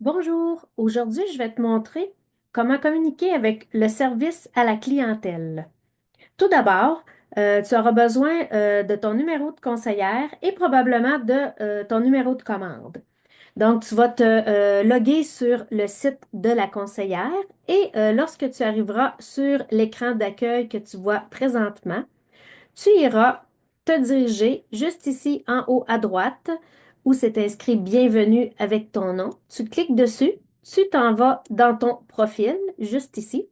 Bonjour, aujourd'hui je vais te montrer comment communiquer avec le service à la clientèle. Tout d'abord, tu auras besoin de ton numéro de conseillère et probablement de ton numéro de commande. Donc, tu vas te loguer sur le site de la conseillère et lorsque tu arriveras sur l'écran d'accueil que tu vois présentement, tu iras te diriger juste ici en haut à droite où c'est inscrit Bienvenue avec ton nom. Tu cliques dessus, tu t'en vas dans ton profil, juste ici.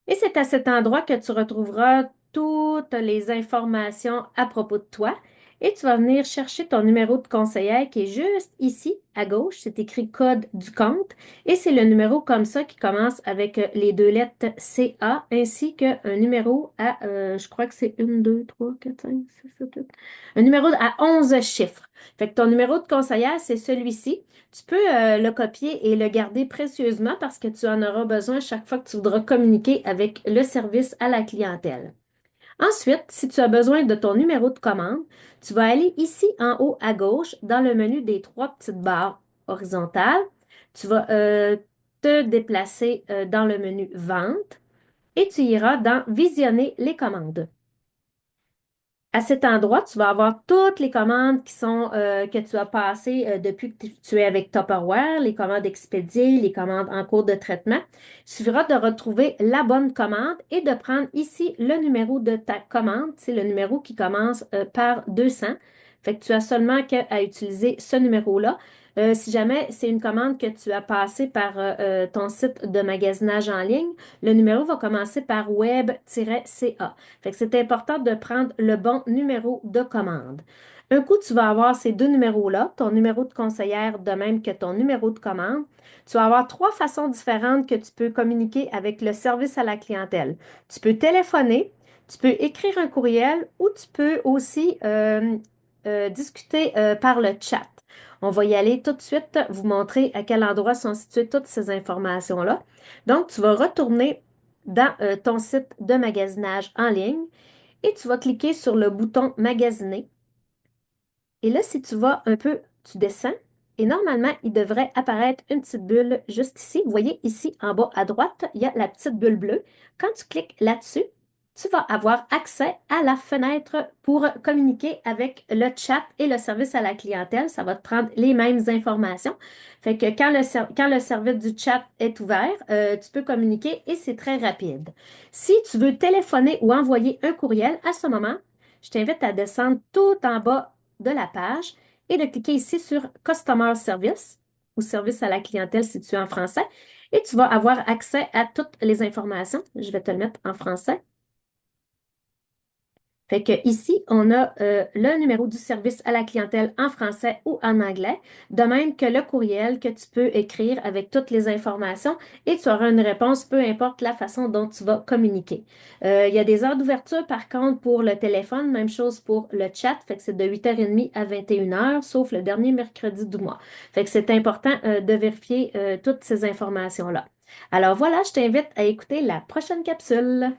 Et c'est à cet endroit que tu retrouveras toutes les informations à propos de toi et tu vas venir chercher ton numéro de conseillère qui est juste ici à gauche. C'est écrit code du compte et c'est le numéro comme ça qui commence avec les deux lettres CA ainsi qu'un numéro à, je crois que c'est 1, 2, 3, 4, 5, 6, 7, 8. Un numéro à 11 chiffres. Fait que ton numéro de conseillère, c'est celui-ci. Tu peux le copier et le garder précieusement parce que tu en auras besoin chaque fois que tu voudras communiquer avec le service à la clientèle. Ensuite, si tu as besoin de ton numéro de commande, tu vas aller ici en haut à gauche dans le menu des trois petites barres horizontales. Tu vas te déplacer dans le menu Vente et tu iras dans Visionner les commandes. À cet endroit, tu vas avoir toutes les commandes que tu as passées depuis que tu es avec Tupperware, les commandes expédiées, les commandes en cours de traitement. Il suffira de retrouver la bonne commande et de prendre ici le numéro de ta commande. C'est le numéro qui commence par 200. Fait que tu as seulement qu'à utiliser ce numéro-là. Si jamais c'est une commande que tu as passée par ton site de magasinage en ligne, le numéro va commencer par web-ca. Fait que c'est important de prendre le bon numéro de commande. Un coup, tu vas avoir ces deux numéros-là, ton numéro de conseillère de même que ton numéro de commande. Tu vas avoir trois façons différentes que tu peux communiquer avec le service à la clientèle. Tu peux téléphoner, tu peux écrire un courriel ou tu peux aussi discuter par le chat. On va y aller tout de suite, vous montrer à quel endroit sont situées toutes ces informations-là. Donc, tu vas retourner dans ton site de magasinage en ligne et tu vas cliquer sur le bouton Magasiner. Et là, si tu vas un peu, tu descends et normalement, il devrait apparaître une petite bulle juste ici. Vous voyez ici en bas à droite, il y a la petite bulle bleue. Quand tu cliques là-dessus, tu vas avoir accès à la fenêtre pour communiquer avec le chat et le service à la clientèle. Ça va te prendre les mêmes informations. Fait que quand le service du chat est ouvert, tu peux communiquer et c'est très rapide. Si tu veux téléphoner ou envoyer un courriel, à ce moment, je t'invite à descendre tout en bas de la page et de cliquer ici sur Customer Service ou service à la clientèle si tu es en français et tu vas avoir accès à toutes les informations. Je vais te le mettre en français. Fait que ici, on a le numéro du service à la clientèle en français ou en anglais, de même que le courriel que tu peux écrire avec toutes les informations et tu auras une réponse, peu importe la façon dont tu vas communiquer. Il y a des heures d'ouverture, par contre, pour le téléphone, même chose pour le chat, fait que c'est de 8h30 à 21h, sauf le dernier mercredi du mois. Fait que c'est important de vérifier toutes ces informations-là. Alors voilà, je t'invite à écouter la prochaine capsule.